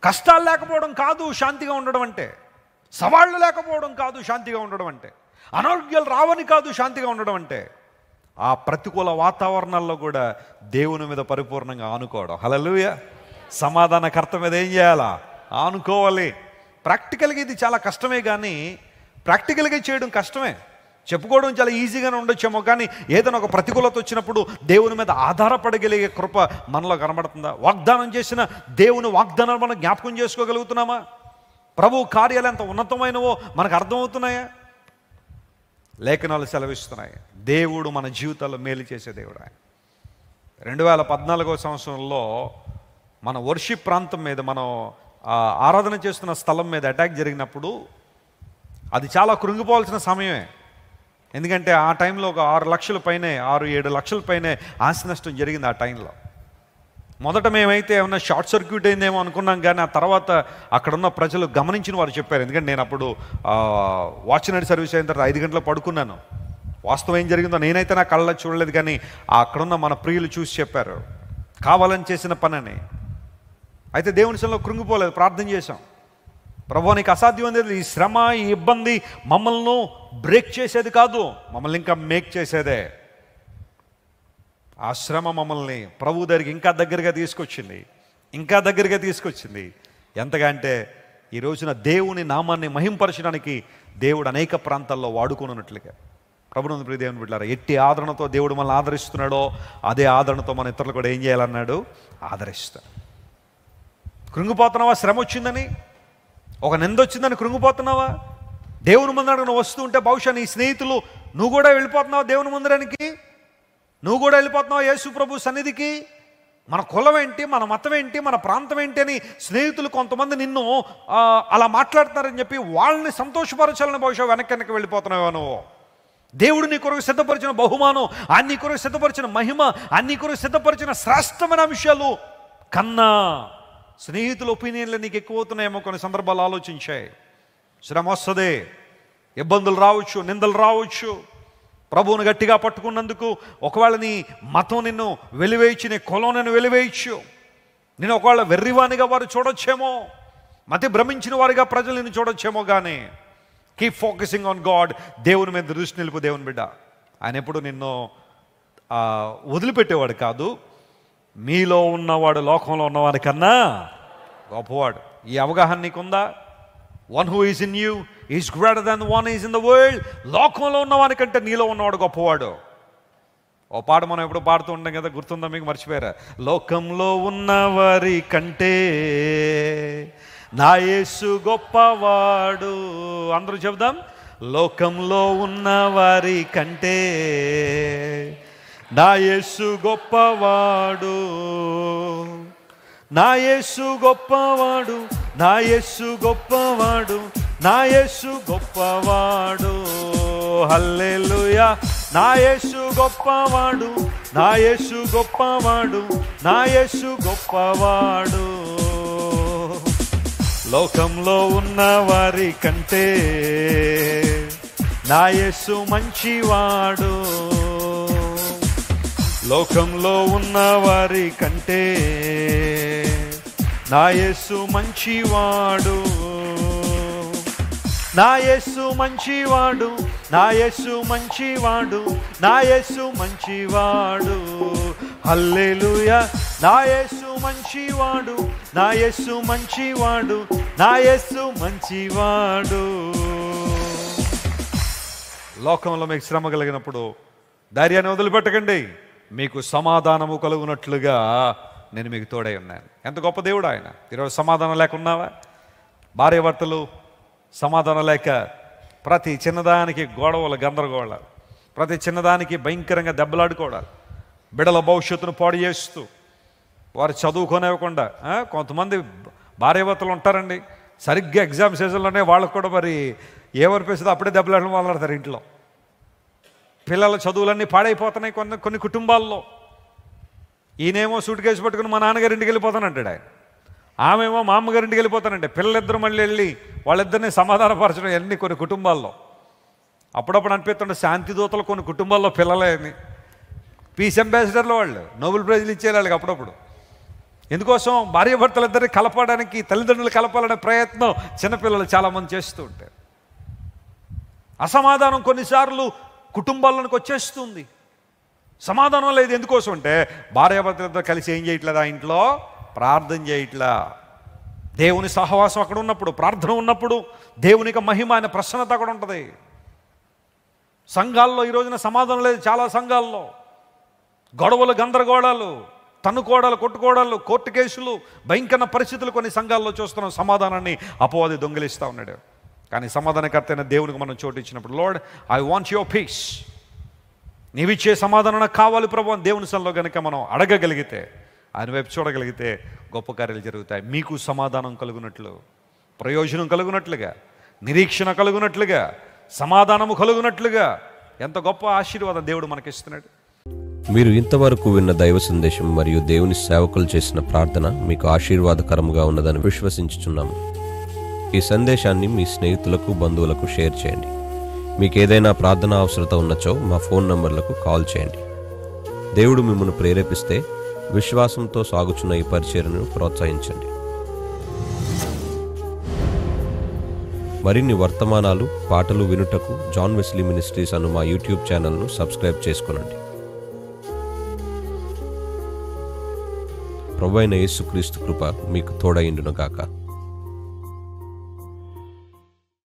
కష్టాలు లేకపోవడం కాదు శాంతిగా ఉండడం అంటే, సవాళ్ళు లేకపోవడం కాదు శాంతిగా ఉండడం అంటే, అనారోగ్యాలు రావని కాదు శాంతిగా ఉండడం అంటే, ఆ ప్రతికూల వాతావరణాల్లో కూడా దేవుని మీద పరిపూర్ణంగా ఆనుకోవడం. హల్లెలూయా. సమాధానకర్త మీద ఏం చేయాలా? ఆనుకోవాలి. ప్రాక్టికల్గా ఇది చాలా కష్టమే, కానీ ప్రాక్టికల్గా చేయడం కష్టమే. చెప్పుకోవడం చాలా ఈజీగానే ఉండొచ్చేమో, కానీ ఏదైనా ఒక ప్రతికూలత వచ్చినప్పుడు దేవుని మీద ఆధారపడగలిగే కృప మనలో కనబడుతుందా? వాగ్దానం చేసిన దేవుని వాగ్దానాలు మనం జ్ఞాపకం చేసుకోగలుగుతున్నామా? ప్రభు కార్యాలు ఎంత ఉన్నతమైనవో మనకు అర్థమవుతున్నాయా? లేఖనాలు సెలవిస్తున్నాయి. దేవుడు మన జీవితాల్లో మేలు చేసే దేవుడు ఆయన. 2014వ సంవత్సరంలో మన వర్షిప్ ప్రాంతం మీద, మనం ఆరాధన చేస్తున్న స్థలం మీద అటాక్ జరిగినప్పుడు అది చాలా కృంగిపోవాల్సిన సమయమే. ఎందుకంటే ఆ టైంలో ఒక 6 లక్షల పైనే, 6-7 లక్షల పైనే ఆస్తి నష్టం జరిగింది ఆ టైంలో. మొదట మేమైతే ఏమన్నా షార్ట్ సర్క్యూట్ అయిందేమో అనుకున్నాం, కానీ ఆ తర్వాత అక్కడున్న ప్రజలు గమనించిన వారు చెప్పారు. ఎందుకంటే నేను అప్పుడు వాచ్ నైట్ సర్వీస్ అయిన తర్వాత 5 గంటలకు పడుకున్నాను. వాస్తవం ఏం జరిగిందో నేనైతే నా కళ్ళ చూడలేదు, కానీ అక్కడున్న మన ప్రియులు చూసి చెప్పారు, కావాలని చేసిన పని అని. అయితే దేవుని సన్నిధిలో కృంగిపోలేదు, ప్రార్థన చేశాం. ప్రభువా, నీకు అసాధ్యం అనేది, ఈ శ్రమ, ఈ ఇబ్బంది మమ్మల్ని బ్రేక్ చేసేది కాదు, మమ్మల్ని ఇంకా మేక్ చేసేదే. ఆ శ్రమ మమ్మల్ని ప్రభు దగ్గరికి ఇంకా దగ్గరగా తీసుకొచ్చింది. ఎంతగా అంటే ఈ రోజున దేవుని నామాన్ని మహింపరచడానికి దేవుడు అనేక ప్రాంతాల్లో వాడుకోనున్నట్లుగా. ప్రభునందు ప్రియ దేవుని బిడ్డలారా, ఎట్టి ఆదరణతో దేవుడు మనల్ని ఆదరిస్తున్నాడో అదే ఆదరణతో మన ఇతరులు కూడా ఏం చేయాలన్నాడు? ఆదరిస్తాడు. కృంగిపోతున్నావా? శ్రమ వచ్చిందని, ఒక నింద వచ్చిందని కృంగిపోతున్నావా? దేవుని మందిరానికి నువ్వు వస్తూ ఉంటే బహుశా నీ స్నేహితులు, నువ్వు కూడా వెళ్ళిపోతున్నావా దేవుని మందిరానికి? నువ్వు కూడా వెళ్ళిపోతున్నావా యేసు ప్రభు సన్నిధికి? మన కులం ఏంటి, మన మతం ఏంటి, మన ప్రాంతం ఏంటి అని స్నేహితులు కొంతమంది నిన్ను అలా మాట్లాడుతున్నారని చెప్పి వాళ్ళని సంతోషపరచాలని బహుశా వెనక్కి వెళ్ళిపోతున్నావా నువ్వు? దేవుడు నీ కొరకు సిద్ధపరిచిన బహుమానం, ఆయన నీ కొరకు సిద్ధపరిచిన మహిమ, ఆయన నీ కొరకు సిద్ధపరిచిన శ్రేష్టమైన అంశాలు కన్నా స్నేహితుల ఒపీనియన్లు నీకు ఎక్కువ అవుతున్నాయేమో కొన్ని సందర్భాలు ఆలోచించాయి. శ్రమ వస్తుంది, ఇబ్బందులు రావచ్చు, నిందలు రావచ్చు. ప్రభువును గట్టిగా పట్టుకున్నందుకు ఒకవేళ నీ మతం నిన్ను వెలివేయచ్చు, నీ కులం నిన్ను వెలివేయచ్చు, నేను ఒకవేళ వెర్రివానిగా వారు చూడొచ్చేమో, మతి భ్రమించిన వారిగా ప్రజలు నిన్ను చూడొచ్చేమో, కానీ కీప్ ఫోకసింగ్ ఆన్ గాడ్. దేవుని మీద దృష్టి నిలుపు దేవుని బిడ్డ. ఆయన ఎప్పుడు నిన్ను వదిలిపెట్టేవాడు కాదు. మీలో ఉన్నవాడు లోకంలో ఉన్నవాడి కన్నా గొప్పవాడు. ఈ అవగాహన నీకుందా? One who is in you is greater than one is in the world. లోకంలో ఉన్నవాని కంటే నీలో ఉన్నవాడు గొప్పవాడు. ఓ పాట మనం ఎప్పుడు పాడుతూ ఉంటాం కదా, గుర్తుందా మీకు? మర్చిపోయారా? లోకంలో ఉన్నవారి కంటే నా యేసు గొప్పవాడు. అందరూ చెబుదాం, లోకంలో ఉన్నవారి కంటే నా యేసు గొప్పవాడు, నా యేసు గొప్పవాడు, నా యేసు గొప్పవాడు, నా యేసు గొప్పవాడు. హల్లెలూయా. నా యేసు గొప్పవాడు, నా యేసు గొప్పవాడు, నా యేసు గొప్పవాడు. లోకంలో ఉన్న వారి కంటే నా యేసు మంచివాడు. లోకంలో ఉన్న వారి కంటే నా యేసు మంచివాడు, నా యేసు మంచివాడు, నా యేసు మంచివాడు, నా యేసు మంచివాడు. హల్లెలూయా. నా యేసు మంచివాడు, నా యేసు మంచివాడు, నా యేసు మంచివాడు. లోకంలో మీకు శ్రమ కలిగినప్పుడు ధైర్యాన్ని వదిలిపెట్టకండి. మీకు సమాధానము కలుగునట్లుగా నేను మీకు తోడై ఉన్నాను. ఎంత గొప్ప దేవుడు ఆయన. ఈరోజు సమాధానం లేకున్నావా? భార్యాభర్తలు సమాధానం లేక ప్రతి చిన్నదానికి గొడవలు, గందరగోళాలు, ప్రతి చిన్నదానికి భయంకరంగా దెబ్బలాడుకోవడాలు, బిడ్డల భవిష్యత్తును పాడు చేస్తూ వారు చదువుకోనివ్వకుండా. కొంతమంది భార్యాభర్తలు ఉంటారండి, సరిగ్గా ఎగ్జామ్ సీజన్లోనే వాళ్ళకు కూడా మరి ఏమనిపిస్తుందో అప్పుడే దెబ్బలాడడం మొదలెడతారు ఇంట్లో. పిల్లల చదువులన్నీ పాడైపోతున్నాయి కొన్ని కుటుంబాల్లో. ఈయనేమో సూట్ కేసు పట్టుకుని మా నాన్నగారింటికి వెళ్ళిపోతానంటాడు ఆయన, ఆమెమో మా అమ్మగారింటికి వెళ్ళిపోతానంటే పిల్లలిద్దరు మళ్ళీ వెళ్ళి వాళ్ళిద్దరిని సమాధానపరచడం అన్నీ కొన్ని కుటుంబాల్లో. అప్పుడప్పుడు అనిపిస్తుంటే శాంతి దూతలు కొన్ని కుటుంబాల్లో పిల్లలే అని, పీస్ అంబాసిడర్లు వాళ్ళు, నోబెల్ ప్రైజ్లు ఇచ్చేయాలి వాళ్ళకి అప్పుడప్పుడు. ఎందుకోసం భార్యాభర్తలిద్దరిని కలపడానికి, తల్లిదండ్రులు కలపాలనే ప్రయత్నం చిన్నపిల్లలు చాలామంది చేస్తూ ఉంటారు. అసమాధానం కొన్నిసార్లు కుటుంబాల్లోనికి వచ్చేస్తుంది. సమాధానం లేదు. ఎందుకోసం అంటే భార్యాభర్తలతో కలిసి ఏం చేయట్లేదు, ఆ ఇంట్లో ప్రార్థన చేయట్లా. దేవుని సహవాసం అక్కడ ఉన్నప్పుడు, ప్రార్థన ఉన్నప్పుడు దేవునికి మహిమ, ఆయన ప్రసన్నత అక్కడ ఉంటుంది. సంఘాల్లో ఈ రోజున సమాధానం లేదు. చాలా సంఘాల్లో గొడవలు, గందరగోళాలు, తన్నుకోవడాలు, కొట్టుకోవడాలు, కోర్టు కేసులు, భయంకర పరిస్థితులు కొన్ని సంఘాల్లో చూస్తున్నాం. సమాధానాన్ని అపవాది దొంగిలిస్తూ ఉన్నాడు. కానీ సమాధానకర్త అయిన దేవునికి మనం చోటు ఇచ్చినప్పుడు, Lord I want your peace, నీవిచ్చే సమాధానం నాకు కావాలి ప్రభు అని దేవుని సన్నిధిలో కనుక మనం అడగగలిగితే, ఆయన వైపు చూడగలిగితే గొప్ప కార్యాలు జరుగుతాయి. మీకు సమాధానం కలుగునట్లు, ప్రయోజనం కలుగునట్లుగా, నిరీక్షణ కలుగునట్లుగా, సమాధానము కలుగునట్లుగా ఎంత గొప్ప ఆశీర్వాదం దేవుడు మనకిస్తున్నాడు. మీరు ఇంతవరకు విన్న దైవ సందేశం మరియు దేవుని సేవకులు చేసిన ప్రార్థన మీకు ఆశీర్వాదకరముగా ఉన్నదని విశ్వసించుచున్నాము. ఈ సందేశాన్ని మీ స్నేహితులకు, బంధువులకు షేర్ చేయండి. మీకు ఏదైనా ప్రార్థన అవసరత ఉన్నచో మా ఫోన్ నంబర్లకు కాల్ చేయండి. దేవుడు మిమ్మల్ని ప్రేరేపిస్తే విశ్వాసంతో సాగుచున్న ఈ పరిచర్యను ప్రోత్సహించండి. మరిన్ని వర్తమానాలు, పాటలు వినుటకు జాన్ వెస్లీ మినిస్ట్రీస్ అను మా యూట్యూబ్ ఛానల్ను సబ్స్క్రైబ్ చేసుకొనండి. ప్రభువైన యేసుక్రీస్తు కృప మీకు తోడైండును గాక.